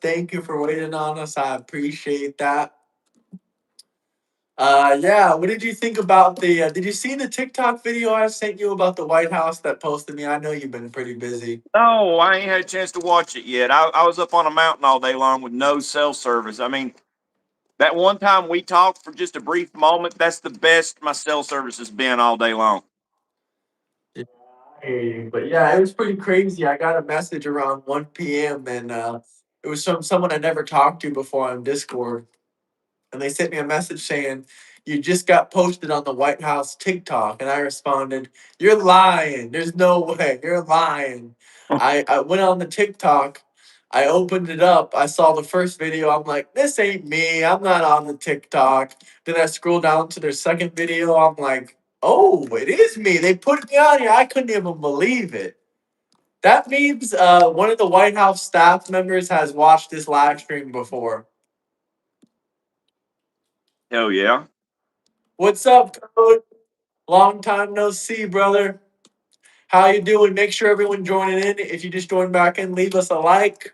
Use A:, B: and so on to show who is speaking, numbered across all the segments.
A: Thank you for waiting on us. I appreciate that. Yeah. What did you think about the? Did you see the TikTok video I sent you about the White House that posted me? I know you've been pretty busy.
B: No, I ain't had a chance to watch it yet. I was up on a mountain all day long with no cell service. I mean, that one time we talked for just a brief moment, that's the best my cell service has been all day long.
A: Yeah, I hear you. But yeah, it was pretty crazy. I got a message around 1 p.m. and it was from someone I never talked to before on Discord. And they sent me a message saying, "You just got posted on the White House TikTok." And I responded, "You're lying. There's no way. You're lying." I went on the TikTok. I opened it up. I saw the first video. I'm like, this ain't me. I'm not on the TikTok. Then I scroll down to their second video. I'm like, oh, it is me. They put me on here. I couldn't even believe it. That means one of the White House staff members has watched this live stream before.
B: Hell yeah.
A: What's up, Code? Long time no see, brother. How you doing? Make sure everyone joining in. If you just joined back in, leave us a like.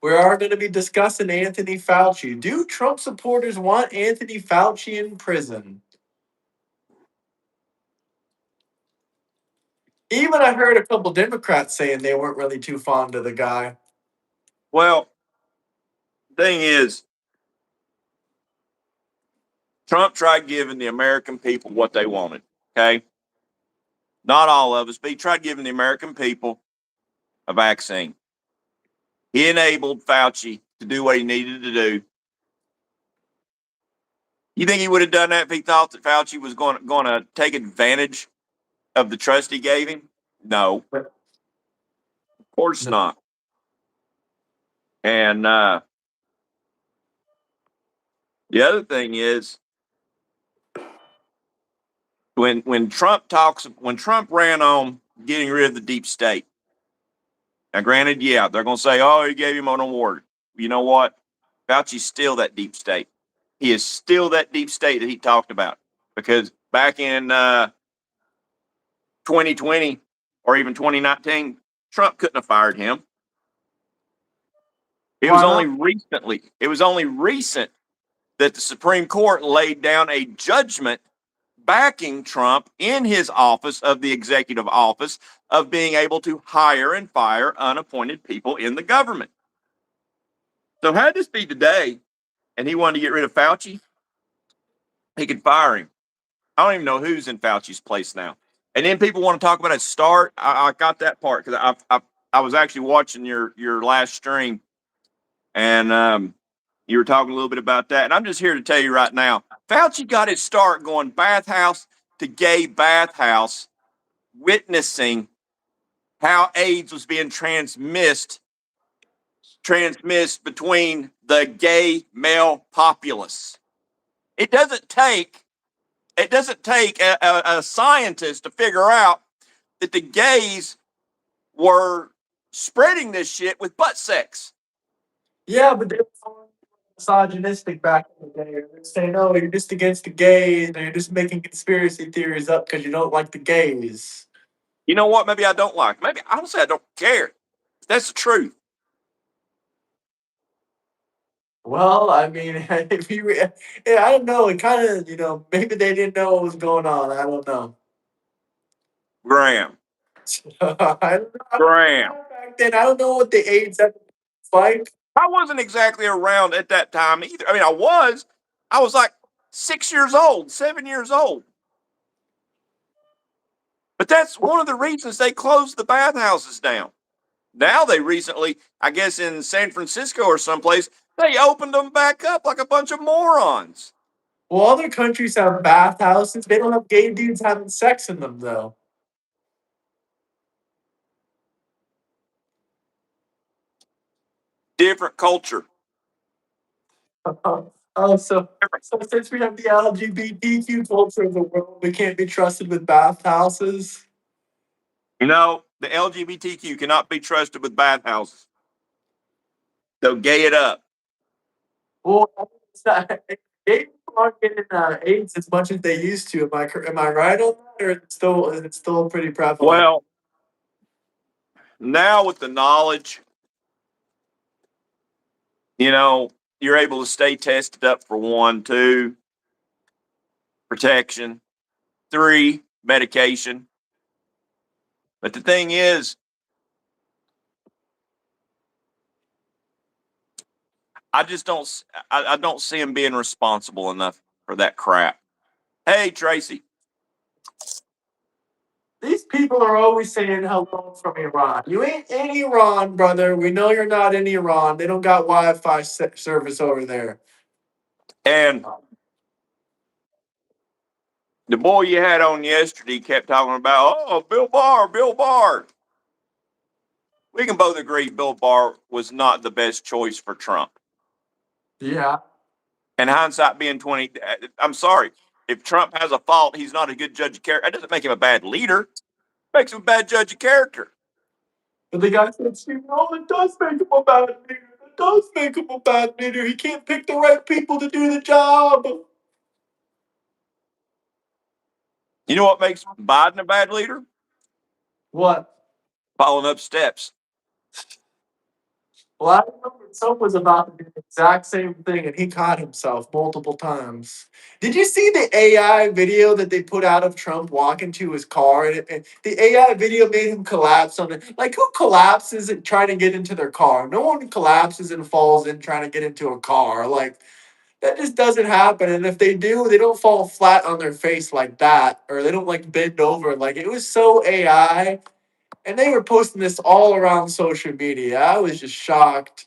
A: We are going to be discussing Anthony Fauci. Do Trump supporters want Anthony Fauci in prison? Even I heard a couple Democrats saying they weren't really too fond of the guy.
B: Well, thing is, Trump tried giving the American people what they wanted. Okay. Not all of us, but he tried giving the American people a vaccine. He enabled Fauci to do what he needed to do. You think he would have done that if he thought that Fauci was going to take advantage of the trust he gave him? No, of course
A: No.
B: not. And the other thing is when Trump ran on getting rid of the deep state. Now, granted, yeah, they're going to say, "Oh, he gave him an award." You know what? Fauci's still that deep state. He is still that deep state that he talked about because back in 2020 or even 2019, Trump couldn't have fired him. It was
A: Why
B: only
A: not?
B: recently. It was only recent that the Supreme Court laid down a judgment backing Trump in his office of the executive office of being able to hire and fire unappointed people in the government. So had this be today and he wanted to get rid of Fauci, he could fire him. I don't even know who's in Fauci's place now. And then people want to talk about a start. I got that part because I was actually watching your last stream and you were talking a little bit about that. And I'm just here to tell you right now, Fauci got his start going bathhouse to gay bathhouse, witnessing how AIDS was being transmissed between the gay male populace. It doesn't take a scientist to figure out that the gays were spreading this shit with butt sex.
A: Yeah, but they were so misogynistic back in the day. They say, no, you're just against the gays, and you're just making conspiracy theories up because you don't like the gays.
B: You know what? Maybe I don't like. Maybe honestly I don't care. That's the truth.
A: Well, I mean, if you, yeah, I don't know. It kind of, maybe they didn't know what was going on. I don't know.
B: Graham.
A: I don't know. I was
B: Graham.
A: around back then. I don't know what the AIDS epidemic was like.
B: I wasn't exactly around at that time either. I mean, I was like 6 years old, 7 years old. But that's one of the reasons they closed the bathhouses down. Now they recently, I guess in San Francisco or someplace, they opened them back up like a bunch of morons.
A: Well, other countries have bathhouses. They don't have gay dudes having sex in them, though.
B: Different culture.
A: Oh, so since we have the LGBTQ culture of the world, we can't be trusted with bathhouses.
B: You know, the LGBTQ cannot be trusted with bathhouses. They'll gay it up.
A: Well, it's not, gay people aren't getting AIDS as much as they used to. Am I right on that, or is it still pretty prevalent?
B: Well, now with the knowledge You're able to stay tested up for 1, 2, protection, 3, medication. But the thing is, I just don't. I don't see him being responsible enough for that crap. Hey, Tracy.
A: These people are always saying hello from Iran. You ain't in Iran, brother. We know you're not in Iran. They don't got Wi-Fi service over there.
B: And the boy you had on yesterday kept talking about, oh, Bill Barr, Bill Barr. We can both agree Bill Barr was not the best choice for Trump.
A: Yeah.
B: And hindsight being 20, I'm sorry. If Trump has a fault, he's not a good judge of character. That doesn't make him a bad leader. It makes him a bad judge of character.
A: But the guy said, oh, it does make him a bad leader. It does make him a bad leader. He can't pick the right people to do the job.
B: You know what makes Biden a bad leader?
A: What?
B: Following up steps.
A: Well, I remember Trump was about to do the exact same thing, and he caught himself multiple times. Did you see the AI video that they put out of Trump walking to his car? And the AI video made him collapse on it. Like, who collapses and trying to get into their car? No one collapses and falls in trying to get into a car. Like, that just doesn't happen. And if they do, they don't fall flat on their face like that, or they don't like bend over. Like, it was so AI. And they were posting this all around social media. I was just shocked.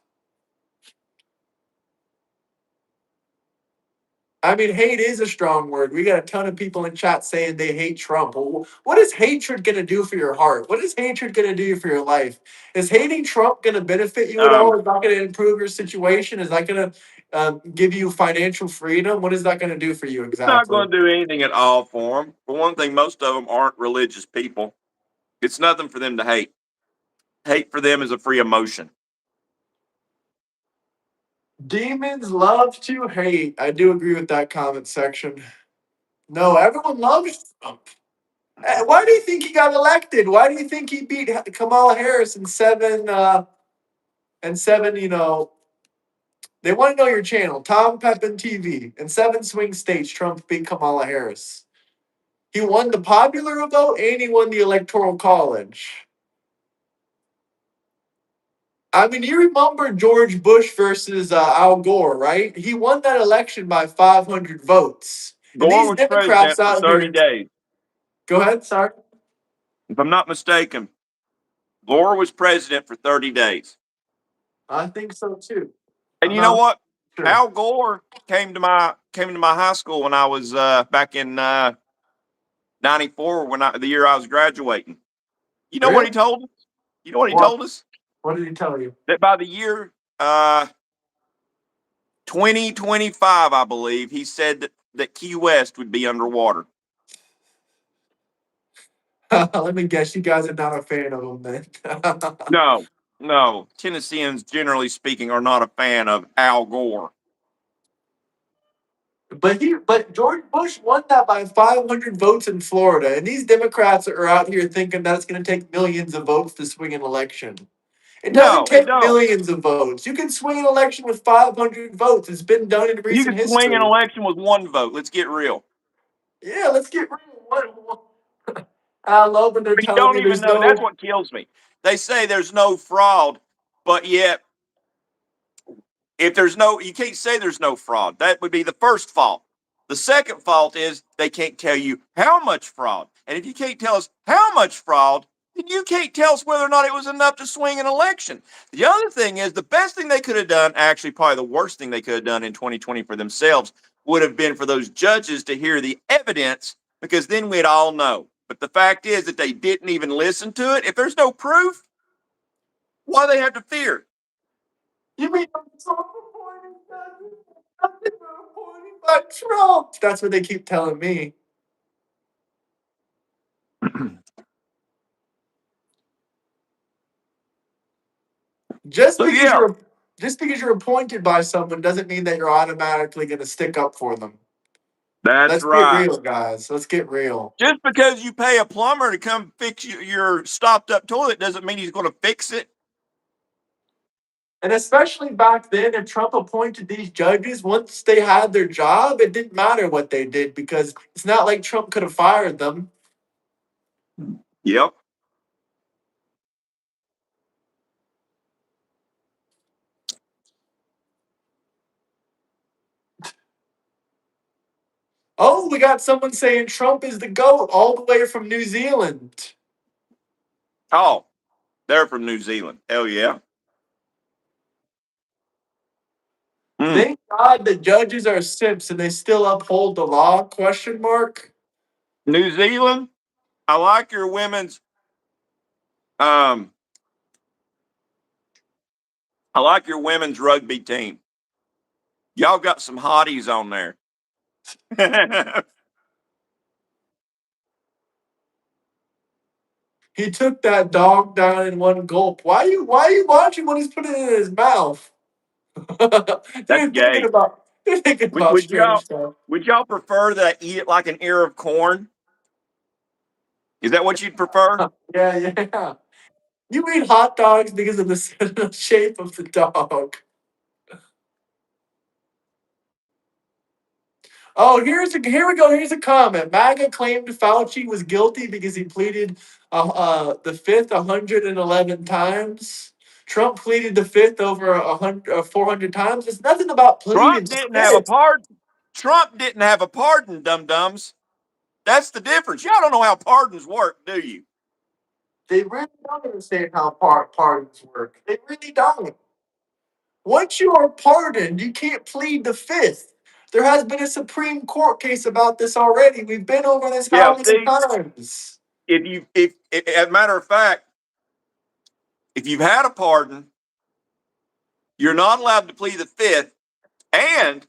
A: I mean, hate is a strong word. We got a ton of people in chat saying they hate Trump. Well, what is hatred going to do for your heart? What is hatred going to do for your life? Is hating Trump going to benefit you at all? Is that going to improve your situation? Is that going to give you financial freedom? What is that going to do for you
B: It's not
A: exactly?
B: going to do anything at all for them. For one thing, most of them aren't religious people. It's nothing for them to hate. Hate for them is a free emotion.
A: Demons love to hate. I do agree with that comment section. No, everyone loves Trump. Why do you think he got elected? Why do you think he beat Kamala Harris in seven? They want to know your channel, Tom Pepin TV. In 7 swing states, Trump beat Kamala Harris. He won the popular vote and he won the electoral college. I mean, you remember George Bush versus Al Gore, right? He won that election by 500 votes. And
B: Gore
A: these
B: was
A: Democrats
B: president for
A: out
B: 30
A: here.
B: days.
A: Go ahead, sorry.
B: If I'm not mistaken, Gore was president for 30 days.
A: I think so too.
B: And
A: I'm
B: you know
A: not
B: what?
A: sure.
B: Al Gore came to my high school when I was back in '94 the year I was graduating. You know what
A: Really?
B: he told us? You know what he
A: What?
B: told us?
A: What did he tell you?
B: That by the year uh, 2025, I believe, he said that Key West would be underwater.
A: Let me guess, you guys are not a fan of him then.
B: No, no. Tennesseans, generally speaking, are not a fan of Al Gore.
A: But George Bush won that by 500 votes in Florida, and these Democrats are out here thinking that it's going to take millions of votes to swing an election. It doesn't
B: No, it
A: take
B: don't.
A: millions of votes. You can swing an election with 500 votes. It's been done in
B: You
A: recent
B: can swing an
A: history.
B: election with one vote. Let's get real.
A: Yeah, let's get real. I love when they're
B: You
A: telling
B: don't
A: me
B: even
A: there's
B: know. That's
A: no.
B: what kills me. They say there's no fraud, but yet if there's no, you can't say there's no fraud. That would be the first fault. The second fault is they can't tell you how much fraud. And if you can't tell us how much fraud, then you can't tell us whether or not it was enough to swing an election. The other thing is the best thing they could have done, actually, probably the worst thing they could have done in 2020 for themselves, would have been for those judges to hear the evidence because then we'd all know. But the fact is that they didn't even listen to it. If there's no proof, why do they have to fear?
A: You mean Trump appointed by Trump? That's what they keep telling me. Just
B: So
A: because
B: yeah,
A: you're just because you're appointed by someone doesn't mean that you're automatically going to stick up for them.
B: that's
A: Let's get
B: right.
A: real, guys. Let's get real.
B: Just because you pay a plumber to come fix your stopped up toilet doesn't mean he's going to fix it.
A: And especially back then, if Trump appointed these judges, once they had their job, it didn't matter what they did because it's not like Trump could have fired them.
B: Yep.
A: Oh, we got someone saying Trump is the GOAT all the way from New Zealand.
B: Oh, they're from New Zealand. Hell yeah. Mm.
A: Thank God the judges are simps and they still uphold the law? Question mark.
B: New Zealand, I like your women's um I like your women's rugby team. Y'all got some hotties on there.
A: He took that dog down in one gulp. Why are you watching when he's putting it in his mouth?
B: That's
A: they're thinking
B: gay.
A: about they're thinking
B: Would,
A: about
B: would
A: strange
B: y'all
A: stuff.
B: would y'all prefer that I eat it like an ear of corn? Is that what you'd prefer?
A: Yeah, yeah. You eat hot dogs because of the shape of the dog. Oh, here we go. Here's a comment. MAGA claimed Fauci was guilty because he pleaded the fifth 111 times. Trump pleaded the fifth over 400 times. It's nothing about pleading
B: Trump
A: the
B: didn't have a
A: fifth.
B: pardon. Trump didn't have a pardon, dum dums. That's the difference. Y'all don't know how pardons work, do you?
A: They really don't understand how pardons work. They really don't. Once you are pardoned, you can't plead the fifth. There has been a Supreme Court case about this already. We've been over this
B: Yeah.
A: how many
B: See,
A: times?
B: if as a matter of fact, if you've had a pardon, you're not allowed to plead the fifth. And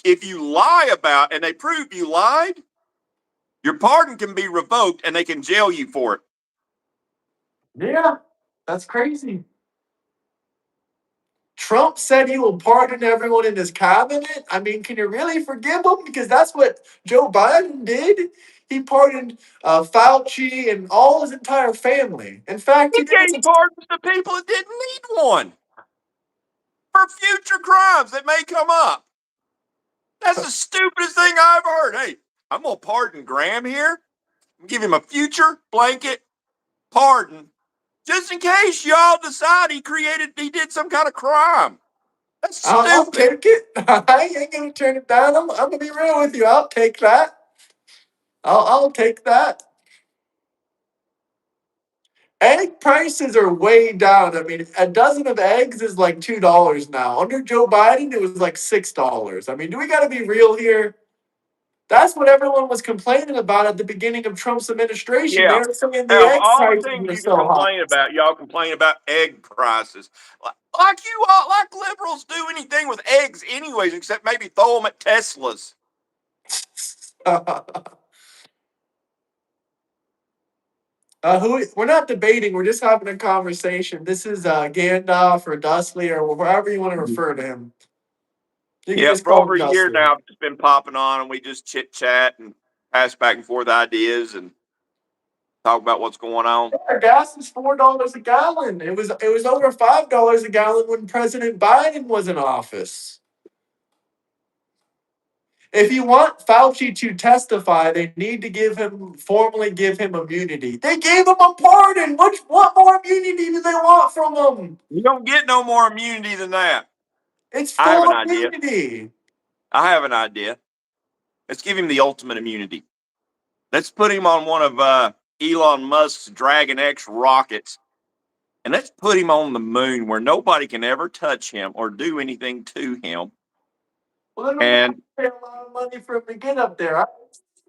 B: if you lie about and they prove you lied, your pardon can be revoked and they can jail you for it.
A: Yeah, that's crazy. Trump said he will pardon everyone in his cabinet. I mean, can you really forgive him? Because that's what Joe Biden did. He pardoned Fauci and all his entire family. In fact,
B: He
A: he didn't
B: gave
A: even.
B: pardons to people that didn't need one for future crimes that may come up. That's the stupidest thing I ever heard. Hey, I'm gonna pardon Graham here. Give him a future blanket pardon, just in case y'all decide he did some kind of crime. That's
A: I'll
B: stupid.
A: take it. I ain't gonna turn it down. I'm gonna be real with you. I'll take that. I'll take that. Egg prices are way down. I mean, a dozen of eggs is like $2 now. Under Joe Biden, it was like $6. I mean, do we got to be real here? That's what everyone was complaining about at the beginning of Trump's administration. They
B: Yeah.
A: were saying the
B: Out of
A: egg
B: all the
A: prices
B: things
A: were
B: you can
A: so high.
B: complain about, y'all complain about egg prices. Like you all, like liberals do anything with eggs, anyways, except maybe throw them at Teslas.
A: We're not debating. We're just having a conversation. This is Gandalf or Dustley or whoever you want to refer to him. You can
B: Yeah,
A: just
B: for
A: call him
B: over a year
A: Dustley.
B: now, it's been popping on, and we just chit chat and pass back and forth ideas and talk about what's going on.
A: Yeah, gas is $4 a gallon. It was over $5 a gallon when President Biden was in office. If you want Fauci to testify, they need to formally give him immunity. They gave him a pardon. What more immunity do they want from him?
B: You don't get no more immunity than that.
A: It's
B: I have an
A: full
B: idea.
A: immunity.
B: I have an idea. Let's give him the ultimate immunity. Let's put him on one of Elon Musk's Dragon X rockets, and let's put him on the moon where nobody can ever touch him or do anything to him.
A: Well, then we're gonna have
B: And
A: to pay a lot of money for him to get up there. I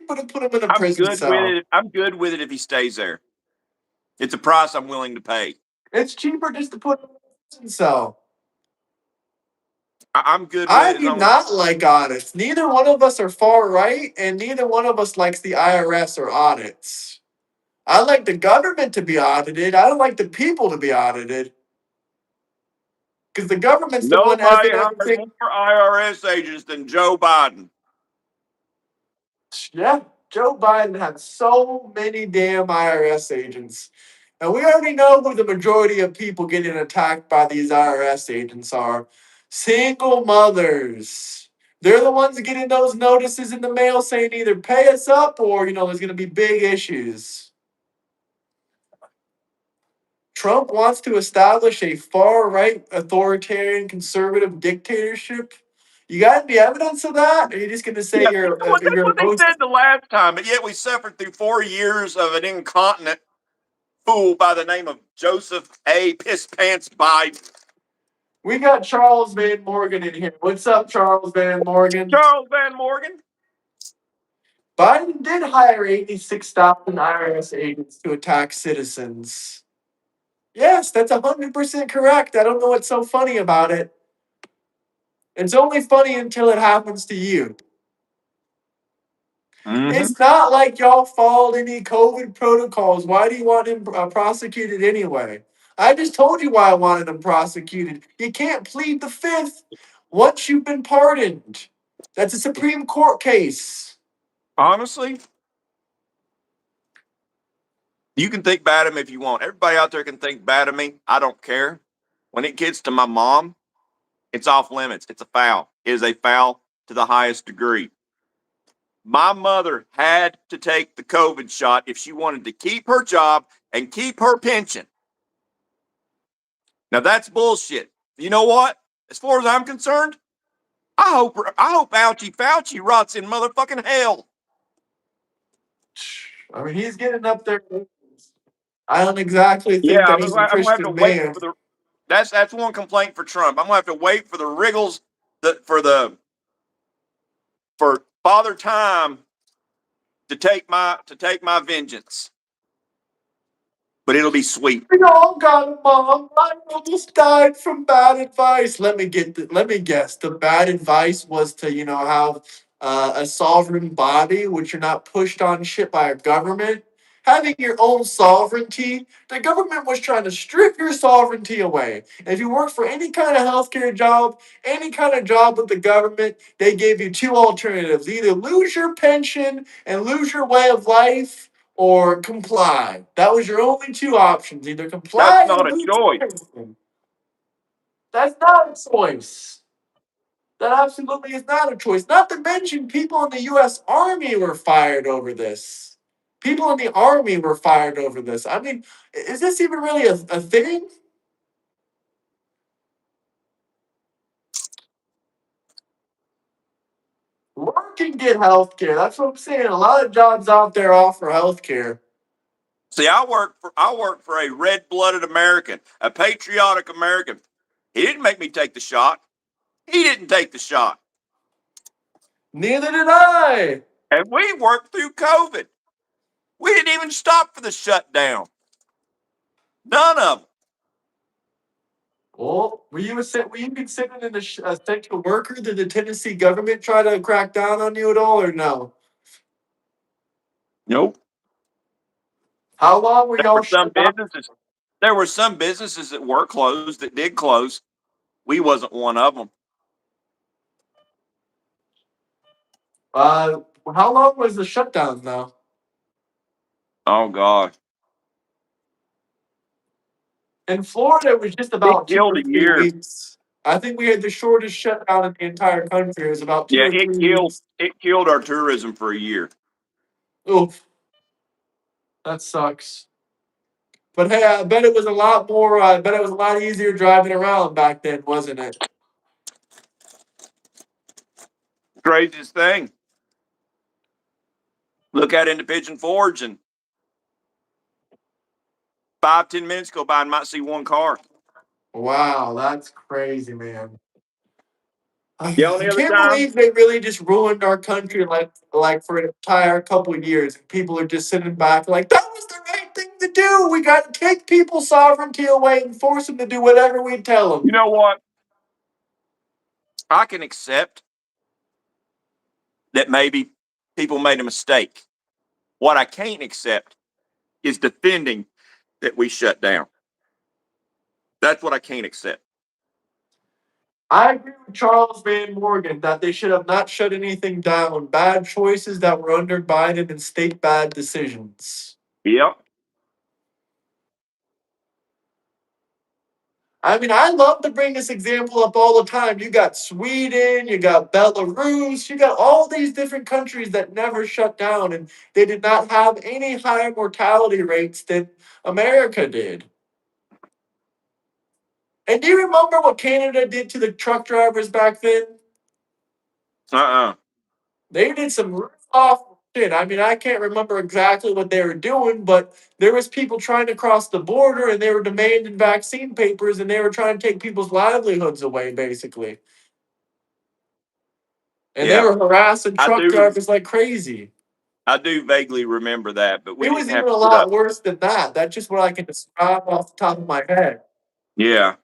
A: put him in a
B: I'm
A: prison
B: good with
A: cell.
B: it. I'm good with it if he stays there. It's a price I'm willing to pay.
A: It's cheaper just to put him in a prison cell.
B: I'm good with
A: I
B: it as
A: do
B: long as
A: not like audits. Neither one of us are far right, and neither one of us likes the IRS or audits. I like the government to be audited. I don't like the people to be audited. Because the government's the one
B: nobody
A: having
B: hires
A: everything.
B: more IRS agents than Joe Biden.
A: Yeah, Joe Biden had so many damn IRS agents. And we already know who the majority of people getting attacked by these IRS agents are. Single mothers. They're the ones getting those notices in the mail saying either pay us up or, there's going to be big issues. Trump wants to establish a far right authoritarian conservative dictatorship. You got any evidence of that? Or are you just going to say
B: Yeah, you know what? That's
A: you're
B: what they
A: emotional?
B: said the last time, but yet we suffered through 4 years of an incontinent fool by the name of Joseph A. Piss Pants Biden.
A: We got Charles Van Morgan in here. What's up, Charles Van Morgan?
B: Charles Van Morgan.
A: Biden did hire 86,000 IRS agents to attack citizens. Yes, that's 100% correct. I don't know what's so funny about it. It's only funny until it happens to you.
B: Mm-hmm.
A: It's not like y'all followed any COVID protocols. Why do you want him prosecuted anyway? I just told you why I wanted him prosecuted. You can't plead the fifth once you've been pardoned. That's a Supreme Court case.
B: Honestly, you can think bad of me if you want. Everybody out there can think bad of me. I don't care. When it gets to my mom, it's off limits. It's a foul. It is a foul to the highest degree. My mother had to take the COVID shot if she wanted to keep her job and keep her pension. Now that's bullshit. You know what? As far as I'm concerned, I hope Fauci rots in motherfucking hell.
A: I mean, he's getting up there. I don't exactly think
B: Yeah,
A: that
B: I'm,
A: he's a
B: I'm gonna have to
A: Christian
B: wait
A: man.
B: for the. That's one complaint for Trump. I'm gonna have to wait for the wriggles that for Father Time to take my vengeance. But it'll be sweet.
A: We all got a mom. I almost died from bad advice. Let me guess. The bad advice was to, have a sovereign body, which you're not pushed on shit by a government. Having your own sovereignty, the government was trying to strip your sovereignty away. If you work for any kind of healthcare job, any kind of job with the government, they gave you two alternatives: either lose your pension and lose your way of life, or comply. That was your only two options. Either
B: That's
A: comply or
B: not a
A: lose
B: choice.
A: everything. That's not a choice. That absolutely is not a choice. Not to mention, people in the U.S. Army were fired over this. People in the Army were fired over this. I mean, is this even really a thing? Work and get health care. That's what I'm saying. A lot of jobs out there offer health care.
B: See, I work for a red-blooded American, a patriotic American. He didn't make me take the shot. He didn't take the shot.
A: Neither did I.
B: And we worked through COVID. We didn't even stop for the shutdown. None of them.
A: Well, were you considered an essential worker? Did the Tennessee government try to crack down on you at all, or no?
B: Nope.
A: How long were
B: There
A: y'all
B: were some
A: shut down?
B: businesses. There were some businesses that were closed that did close. We wasn't one of them.
A: Uh, how long was the shutdown though?
B: Oh God,
A: In Florida, it was just
B: it
A: about two
B: killed
A: or
B: a
A: three
B: year.
A: weeks. I think we had the shortest shutdown in the entire country. It was about two
B: Yeah,
A: or
B: it
A: three
B: killed
A: weeks.
B: it killed our tourism for a year.
A: Oof, that sucks. But hey, I bet it was a lot more. I bet it was a lot easier driving around back then, wasn't it?
B: Craziest thing. Look out into Pigeon Forge and 5-10 minutes go by and might see one car.
A: Wow, that's crazy, man. I
B: The only other
A: can't
B: time,
A: believe they really just ruined our country like for an entire couple of years. And people are just sitting back like that was the right thing to do. We got to take people's sovereignty away and force them to do whatever we tell
B: you
A: them.
B: know what? I can accept that maybe people made a mistake. What I can't accept is defending that we shut down. That's what I can't accept.
A: I agree with Charles Van Morgan that they should have not shut anything down. Bad choices that were under Biden and state bad decisions.
B: Yep.
A: I mean, I love to bring this example up all the time. You got Sweden, you got Belarus, you got all these different countries that never shut down, and they did not have any higher mortality rates than America did. And do you remember what Canada did to the truck drivers back then?
B: Uh-uh.
A: They did some real awful shit. I mean, I can't remember exactly what they were doing, but there was people trying to cross the border and they were demanding vaccine papers and they were trying to take people's livelihoods away, basically. And they
B: Yeah,
A: were harassing
B: I
A: truck
B: do.
A: drivers like crazy.
B: I do vaguely remember that, but we
A: It was
B: didn't
A: even
B: have
A: a
B: to put
A: lot
B: up.
A: worse than that. That's just what I can describe off the top of my head.
B: Yeah.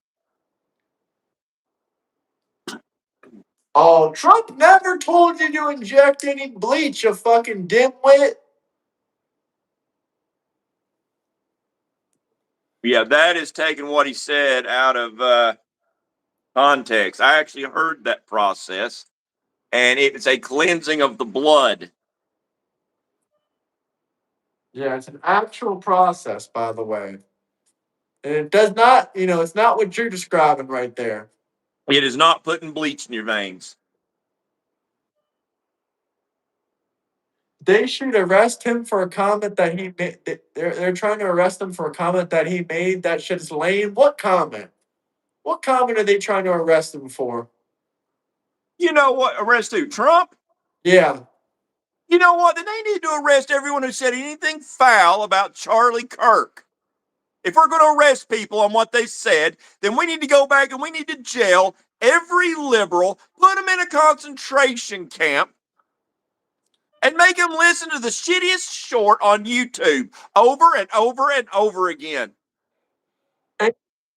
A: Oh, Trump never told you to inject any bleach, you fucking dimwit.
B: Yeah, that is taking what he said out of context. I actually heard that process, and it's a cleansing of the blood.
A: Yeah, it's an actual process, by the way. And it does not, it's not what you're describing right there.
B: It is not putting bleach in your veins.
A: They should arrest him for a comment that he made. They're trying to arrest him for a comment that he made. That shit is lame. What comment? What comment are they trying to arrest him for?
B: You know what? Arrest who? Trump?
A: Yeah.
B: You know what? Then they need to arrest everyone who said anything foul about Charlie Kirk. If we're going to arrest people on what they said, then we need to go back and we need to jail every liberal, put them in a concentration camp, and make them listen to the shittiest short on YouTube over and over and over again.
A: And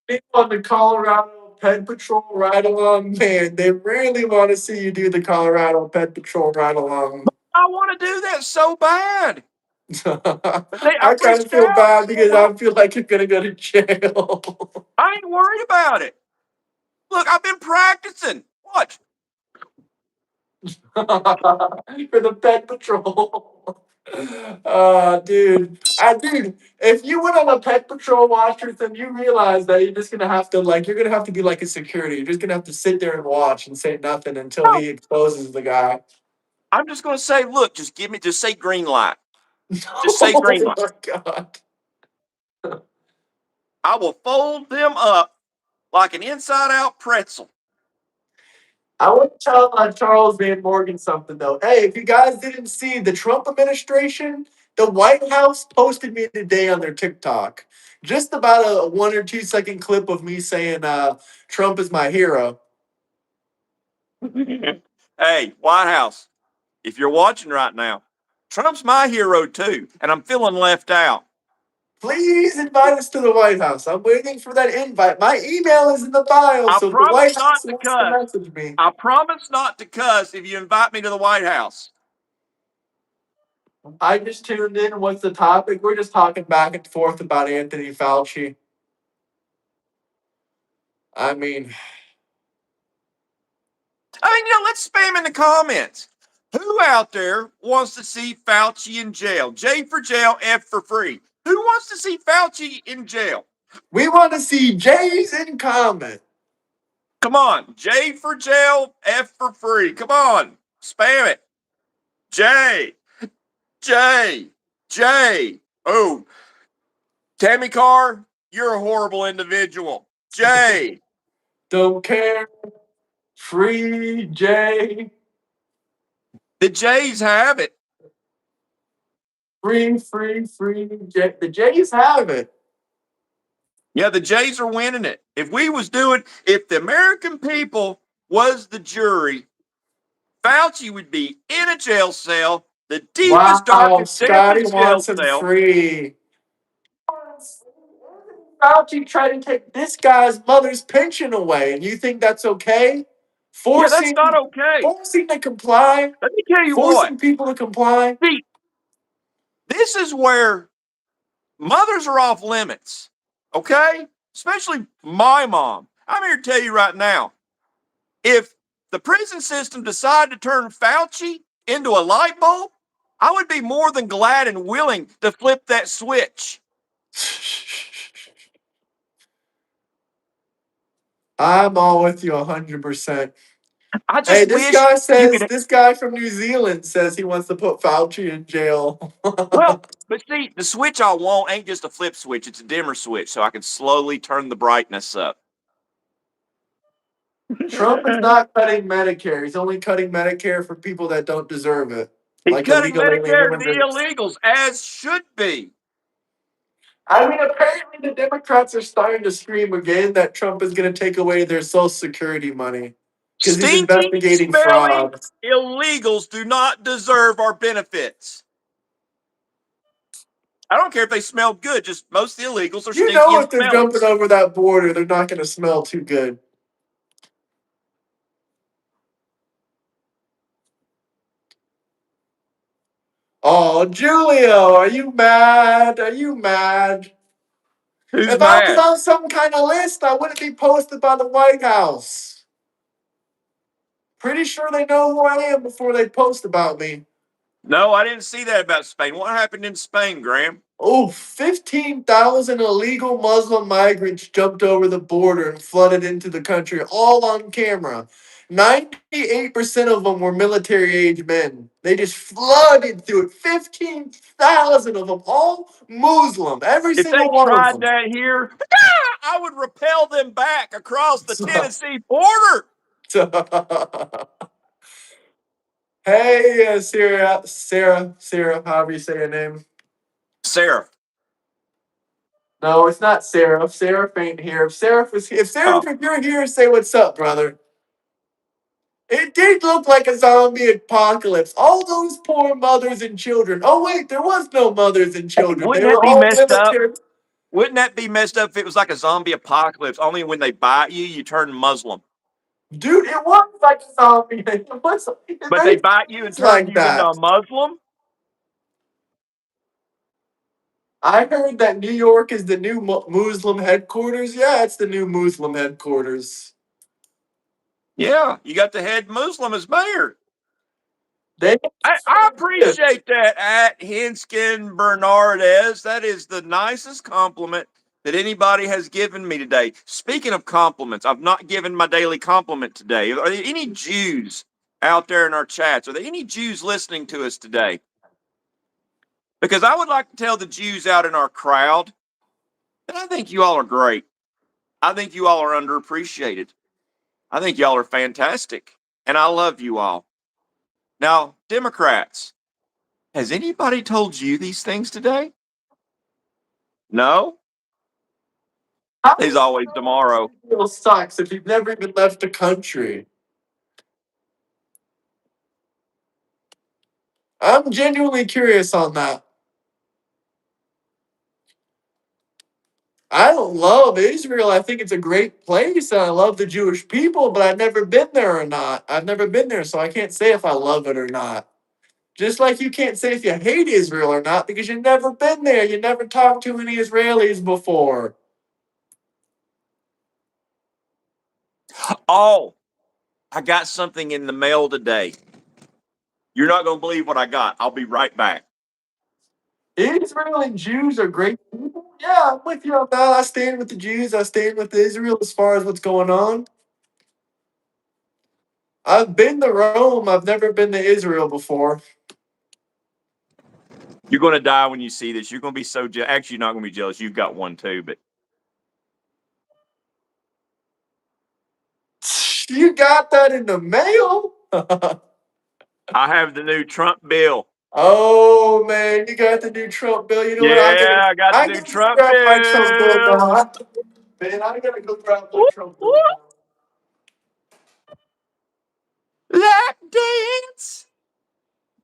A: people on the Colorado Pet Patrol ride along, man, they really want to see you do the Colorado Pet Patrol ride along.
B: I want to do that so bad. I
A: I kind of
B: reached
A: feel
B: out.
A: bad because I feel like you're gonna go to jail.
B: I ain't worried about it. Look, I've been practicing. Watch.
A: For the Pet Patrol. Dude, if you went on a Pet Patrol watch with them, you realize that you're just gonna have to you're gonna have to be like a security. You're just gonna have to sit there and watch and say nothing until
B: No,
A: he exposes the guy.
B: I'm just going to say, look, just say green light. Just say green
A: Oh
B: light.
A: my god.
B: I will fold them up like an inside out pretzel.
A: I want to tell Charles Van Morgan something though. Hey, if you guys didn't see the Trump administration, the White House posted me today on their TikTok. Just about a 1 or 2 second clip of me saying Trump is my hero.
B: Hey, White House, if you're watching right now, Trump's my hero too, and I'm feeling left out.
A: Please invite us to the White House. I'm waiting for that invite. My email is in the bio,
B: I
A: so if the
B: promise
A: White House
B: not to
A: wants to
B: cuss.
A: message me.
B: I promise not to cuss if you invite me to the White House.
A: I just tuned in. What's the topic? We're just talking back and forth about Anthony Fauci. I mean,
B: Let's spam in the comments. Who out there wants to see Fauci in jail? J for jail, F for free. Who wants to see Fauci in jail?
A: we want to see Jay's in comment.
B: Come on. J for jail, F for free. Come on. Spam it. J, J, J. Oh, Tammy Carr, you're a horrible individual. J.
A: Don't care. Free Jay.
B: The Jays have it.
A: Free Jay. The Jays have it.
B: Yeah, the Jays are winning it. If the American people was the jury, Fauci would be in a jail cell, the deepest,
A: Wow,
B: darkest,
A: Scotty
B: dampest jail
A: wants him
B: cell.
A: free. Fauci tried to take this guy's mother's pension away, and you think that's okay?
B: Yeah, that's
A: Forcing,
B: not okay.
A: forcing to comply,
B: Let me tell you what.
A: forcing people to comply.
B: See, this is where mothers are off limits. Okay? Especially my mom. I'm here to tell you right now. If the prison system decided to turn Fauci into a light bulb, I would be more than glad and willing to flip that switch.
A: I'm all with you 100%.
B: I
A: Hey,
B: just wish you could.
A: this guy from New Zealand says he wants to put Fauci in jail.
B: Well, but see, the switch I want ain't just a flip switch; it's a dimmer switch, so I can slowly turn the brightness up.
A: Trump is not cutting Medicare. He's only cutting Medicare for people that don't deserve it,
B: He's
A: like
B: cutting
A: illegal alien
B: Medicare to the
A: immigrants.
B: illegals, as should be.
A: I mean, apparently the Democrats are starting to scream again that Trump is going to take away their Social Security money because he's
B: Stinky,
A: investigating
B: smelly
A: fraud.
B: illegals do not deserve our benefits. I don't care if they smell good; just most of the illegals are
A: You
B: stinky
A: know,
B: and
A: if they're
B: smelly.
A: jumping over that border, they're not going to smell too good. Oh, Julio, are you mad? Are you mad?
B: Who's
A: If I was
B: mad?
A: on some kind of list, I wouldn't be posted by the White House. Pretty sure they know who I am before they post about me.
B: No, I didn't see that about Spain. What happened in Spain, Graham?
A: Oh, 15,000 illegal Muslim migrants jumped over the border and flooded into the country, all on camera. 98% of them were military age men. They just flooded through it. 15,000 of them, all Muslim, every
B: If they
A: single one of
B: tried
A: them.
B: that here, I would repel them back across the Tennessee border.
A: Hey, Sarah, however you say your name.
B: Sarah.
A: No, it's not Seraph. Seraph ain't here. If
B: Oh,
A: Seraph, if you're here, say what's up, brother. It did look like a zombie apocalypse. All those poor mothers and children. Oh wait, there was no mothers and
B: hey,
A: children. They
B: wouldn't
A: were
B: that be
A: all
B: messed up?
A: military.
B: Wouldn't that be messed up if it was like a zombie apocalypse? Only when they bite you, you turn Muslim.
A: Dude, it was like a zombie. It
B: But they
A: made
B: bite you and
A: sense
B: turn
A: like
B: you into a
A: that.
B: Muslim?
A: I heard that New York is the new Muslim headquarters. Yeah, it's the new Muslim headquarters.
B: Yeah, you got the head Muslim as mayor.
A: They
B: I appreciate that at Henskin Bernardez. That is the nicest compliment that anybody has given me today. Speaking of compliments, I've not given my daily compliment today. Are there any Jews out there in our chats? Are there any Jews listening to us today? Because I would like to tell the Jews out in our crowd that I think you all are great. I think you all are underappreciated. I think y'all are fantastic. And I love you all. Now, Democrats, has anybody told you these things today? No?
A: How do
B: There's
A: you
B: always
A: know
B: tomorrow.
A: Israel sucks if you've never even left the country? I'm genuinely curious on that. I don't love Israel. I think it's a great place and I love the Jewish people, but I've never been there or not. I've never been there, so I can't say if I love it or not. Just like you can't say if you hate Israel or not because you've never been there. You never talked to any Israelis before.
B: Oh, I got something in the mail today. You're not going to believe what I got. I'll be right back.
A: Israel and Jews are great people. Yeah, I'm with you on that. I stand with the Jews. I stand with Israel as far as what's going on. I've been to Rome. I've never been to Israel before.
B: You're going to die when you see this. You're going to be so jealous. Actually, you're not going to be jealous. You've got one too, but
A: You got that in the mail?
B: I have the new Trump bill.
A: Oh man, you got the new Trump bill. You know what?
B: Yeah, I got the
A: I
B: new
A: gotta go
B: Trump
A: grab my Trump bill
B: bill.
A: now. Man, I gotta go grab my
B: Woo,
A: Trump
B: woo.
A: bill now.
B: Lap dance.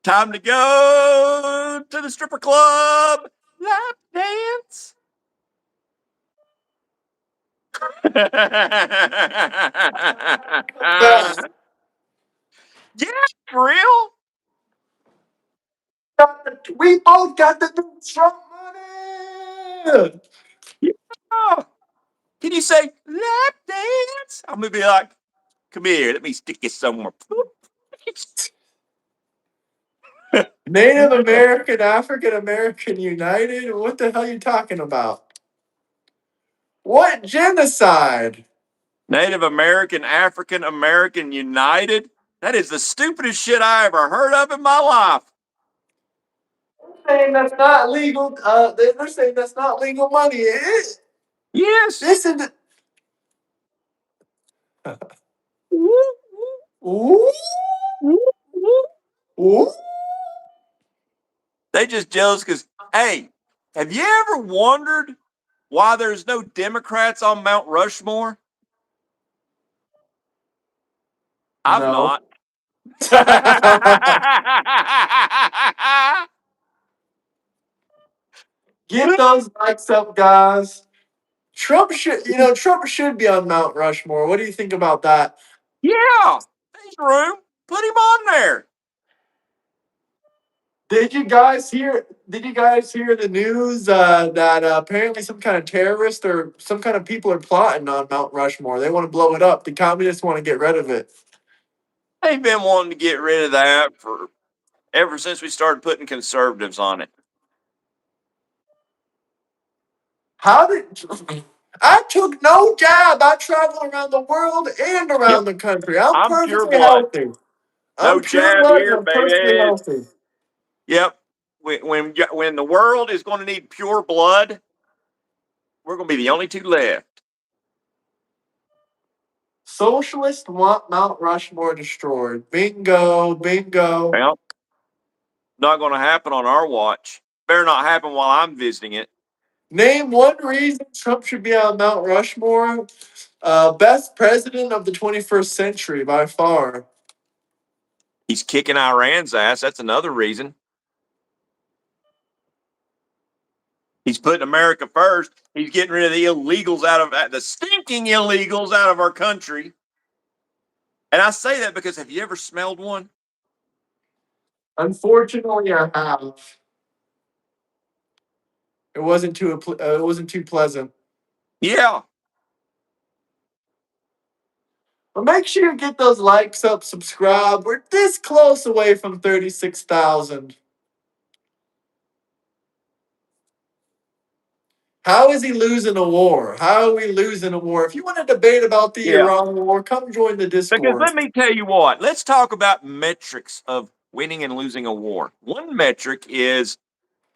B: Time to go to the stripper club. Lap dance.
A: Back.
B: Yeah, for real?
A: We both got the new Trump money.
B: Yeah. Can you say lap dance? I'm gonna be like, come here, let me stick you somewhere.
A: Native American, African American United? What the hell are you talking about? What genocide?
B: Native American, African American United. That is the stupidest shit I ever heard of in my life.
A: Saying that's not legal. They're saying that's not legal money. It is.
B: Yes.
A: This is. Ooh, ooh.
B: They just jealous because, hey, have you ever wondered why there's no Democrats on Mount Rushmore? I've
A: No.
B: not.
A: Get those likes up, guys. Trump should be on Mount Rushmore. What do you think about that?
B: Yeah, there's room. Put him on there.
A: Did you guys hear? Did you guys hear the news that apparently some kind of terrorist or some kind of people are plotting on Mount Rushmore? They want to blow it up. The communists want to get rid of it.
B: They've been wanting to get rid of that for ever since we started putting conservatives on it.
A: How did I took no jab? I travel around the world and
B: Yep,
A: around the country. I'm
B: I'm pure
A: perfectly
B: blood.
A: healthy.
B: No
A: I'm pure
B: jab
A: blood and
B: here,
A: I'm perfectly
B: baby.
A: healthy.
B: Yep. When the world is going to need pure blood, we're going to be the only two left.
A: Socialists want Mount Rushmore destroyed. Bingo, bingo.
B: Well, not going to happen on our watch. Better not happen while I'm visiting it.
A: Name one reason Trump should be on Mount Rushmore. Best president of the 21st century by far.
B: He's kicking Iran's ass. That's another reason. He's putting America first. He's getting rid of the illegals out of the stinking illegals out of our country. And I say that because have you ever smelled one?
A: Unfortunately, I have. It wasn't too pleasant.
B: Yeah.
A: But make sure you get those likes up, subscribe. We're this close away from 36,000. How is he losing a war? How are we losing a war? If you want to debate about the
B: Yeah.
A: Iran war, come join the
B: Because
A: Discord.
B: let me tell you what, let's talk about metrics of winning and losing a war. One metric is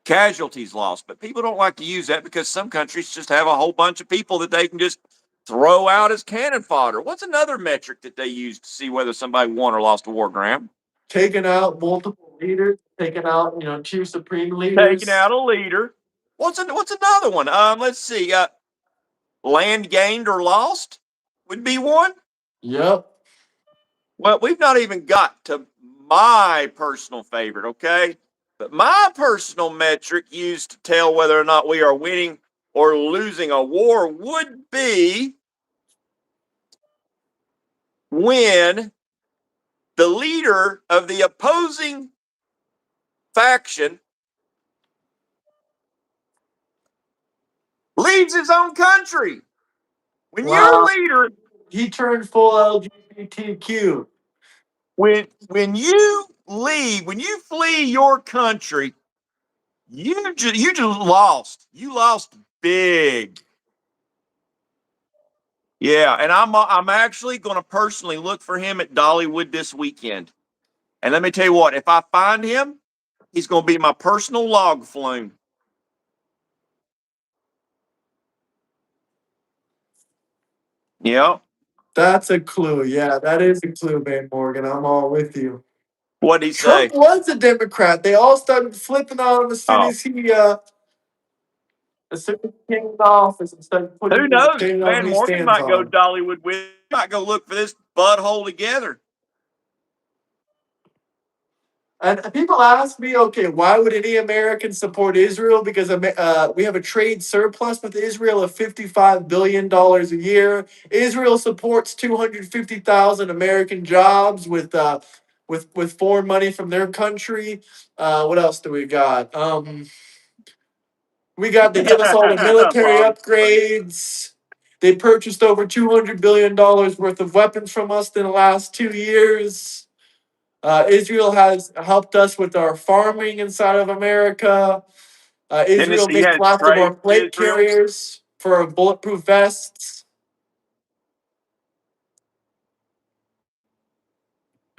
B: casualties lost, but people don't like to use that because some countries just have a whole bunch of people that they can just throw out as cannon fodder. What's another metric that they use to see whether somebody won or lost a war, Graham?
A: Taking out multiple leaders, taking out, two supreme
B: Taking
A: leaders.
B: out a leader. What's another one? Let's see. Land gained or lost would be one.
A: Yep.
B: Well, we've not even got to my personal favorite, okay? But my personal metric used to tell whether or not we are winning or losing a war would be when the leader of the opposing faction leaves his own country. When your
A: Wow.
B: leader,
A: He turned full LGBTQ.
B: when you flee your country, you just lost. You lost big. Yeah, and I'm actually going to personally look for him at Dollywood this weekend. And let me tell you what, if I find him, he's going to be my personal log flume. Yeah.
A: That's a clue. Yeah, that is a clue, Van Morgan. I'm all with you.
B: What'd he
A: Trump
B: say?
A: was a Democrat. They all started flipping on him
B: Oh,
A: as soon as he came into office and started
B: who
A: putting
B: knows?
A: saying on
B: Van
A: who he
B: Morgan
A: stands
B: might go
A: on.
B: Dollywood with. Might go look for this butthole together.
A: And people ask me, okay, why would any American support Israel? Because we have a trade surplus with Israel of $55 billion a year. Israel supports 250,000 American jobs with foreign money from their country. What else do we got? They give us all the military
B: Bong.
A: upgrades. They purchased over $200 billion worth of weapons from us in the last 2 years. Israel has helped us with our farming inside of America. Israel
B: Tennessee
A: makes
B: has
A: lots of our
B: trade with
A: plate
B: Israel.
A: carriers for our bulletproof vests.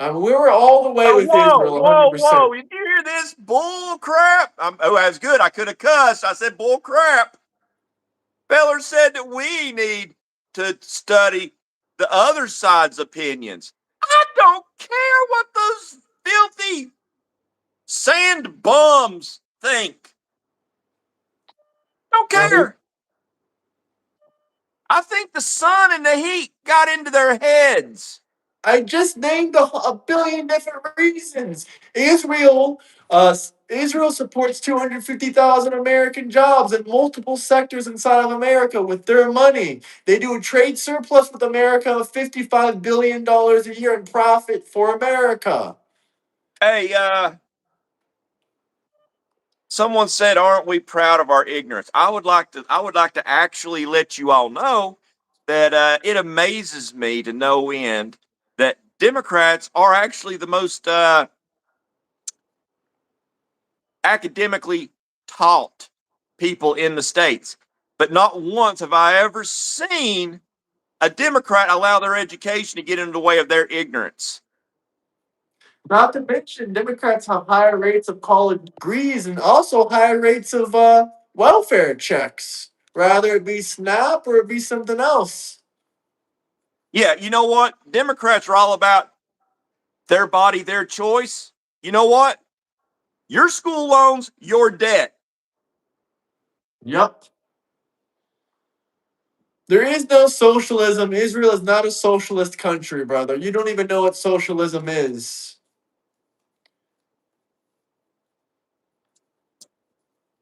A: I mean, we were all the way
B: Oh,
A: with
B: whoa,
A: Israel,
B: whoa,
A: 100%.
B: whoa. Did you hear this bull crap? Oh, that's good. I could have cussed. I said bull crap. Feller said that we need to study the other side's opinions. I don't care what those filthy sand bums think. Don't
A: Well,
B: care. I think the sun and the heat got into their heads.
A: I just named a billion different reasons. Israel supports 250,000 American jobs in multiple sectors inside of America with their money. They do a trade surplus with America of $55 billion a year in profit for America.
B: Hey, someone said, "Aren't we proud of our ignorance?" I would like to actually let you all know that it amazes me to no end that Democrats are actually the most academically taught people in the states. But not once have I ever seen a Democrat allow their education to get in the way of their ignorance.
A: Not to mention, Democrats have higher rates of college degrees and also higher rates of welfare checks, rather it be SNAP or it be something else.
B: Yeah, you know what? Democrats are all about their body, their choice. You know what? Your school loans, your debt.
A: Yep. There is no socialism. Israel is not a socialist country, brother. You don't even know what socialism is.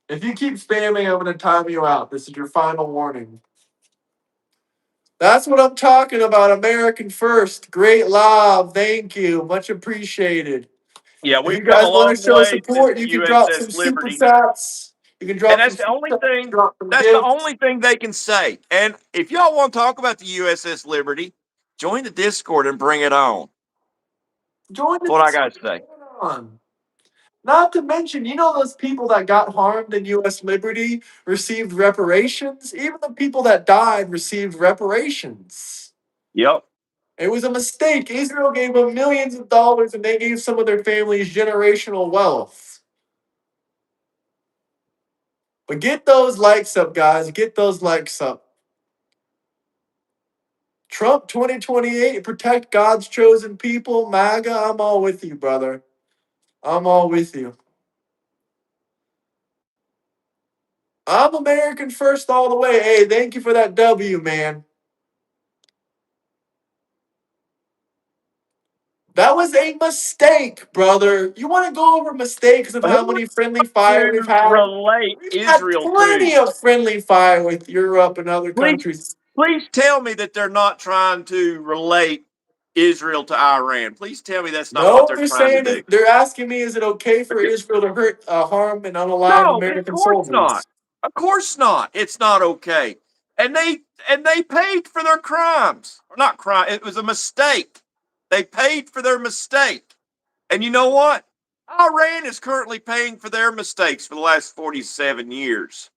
A: If you keep spamming, I'm going to time you out. This is your final warning. That's what I'm talking about. American first. Great lob. Thank you. Much appreciated.
B: Yeah,
A: If you
B: we've come a
A: guys want to
B: long
A: show
B: way since
A: support,
B: the
A: you can drop
B: USS
A: some super
B: Liberty.
A: chats. You can
B: And
A: drop some
B: that's the
A: super
B: only
A: chats,
B: thing
A: drop some
B: that's the
A: gifts.
B: only thing they can say. And if y'all want to talk about the USS Liberty, join the Discord and bring it on.
A: Join
B: That's
A: the
B: what I gotta
A: Discord.
B: say.
A: On. Not to mention, you know those people that got harmed in U.S. Liberty received reparations? Even the people that died received reparations.
B: Yep.
A: It was a mistake. Israel gave them millions of dollars and they gave some of their families generational wealth. But get those likes up, guys. Get those likes up. Trump 2028, protect God's chosen people. MAGA, I'm all with you, brother. I'm all with you. I'm American first all the way. Hey, thank you for that W, man. That was a mistake, brother. You want to go over mistakes of how
B: Who
A: many friendly fire we've
B: to
A: had?
B: relate
A: We've had
B: Israel to?
A: plenty of friendly fire with Europe and other
B: Please,
A: countries.
B: please tell me that they're not trying to relate Israel to Iran. Please tell me that's not what
A: No,
B: they're
A: they're
B: trying to
A: saying
B: do.
A: they're asking me, is it okay for
B: Okay.
A: Israel to hurt, harm, and unalive
B: No, of
A: American
B: course not.
A: soldiers?
B: Of course not. It's not okay. And they paid for their crimes. Or not crime. It was a mistake. They paid for their mistake. And you know what? Iran is currently paying for their mistakes for the last 47 years.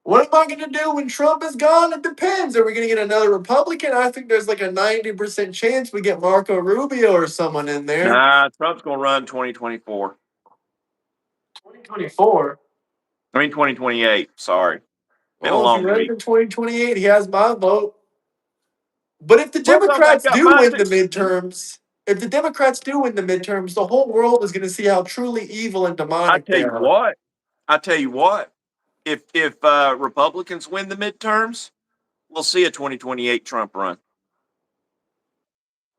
A: What am I going to do when Trump is gone? It depends. Are we going to get another Republican? I think there's like a 90% chance we get Marco Rubio or someone in there.
B: Nah, Trump's going to run 2024.
A: 2024.
B: I mean 2028. Sorry. Been a
A: Well, if he
B: long
A: runs
B: week.
A: in 2028, he has my vote. But if the
B: Well, they've
A: Democrats
B: got
A: do
B: my
A: win the
B: six.
A: midterms, if the Democrats do win the midterms, the whole world is going to see how truly evil and
B: I
A: demonic
B: tell
A: they
B: you
A: are.
B: what. I tell you what. If Republicans win the midterms, we'll see a 2028 Trump run.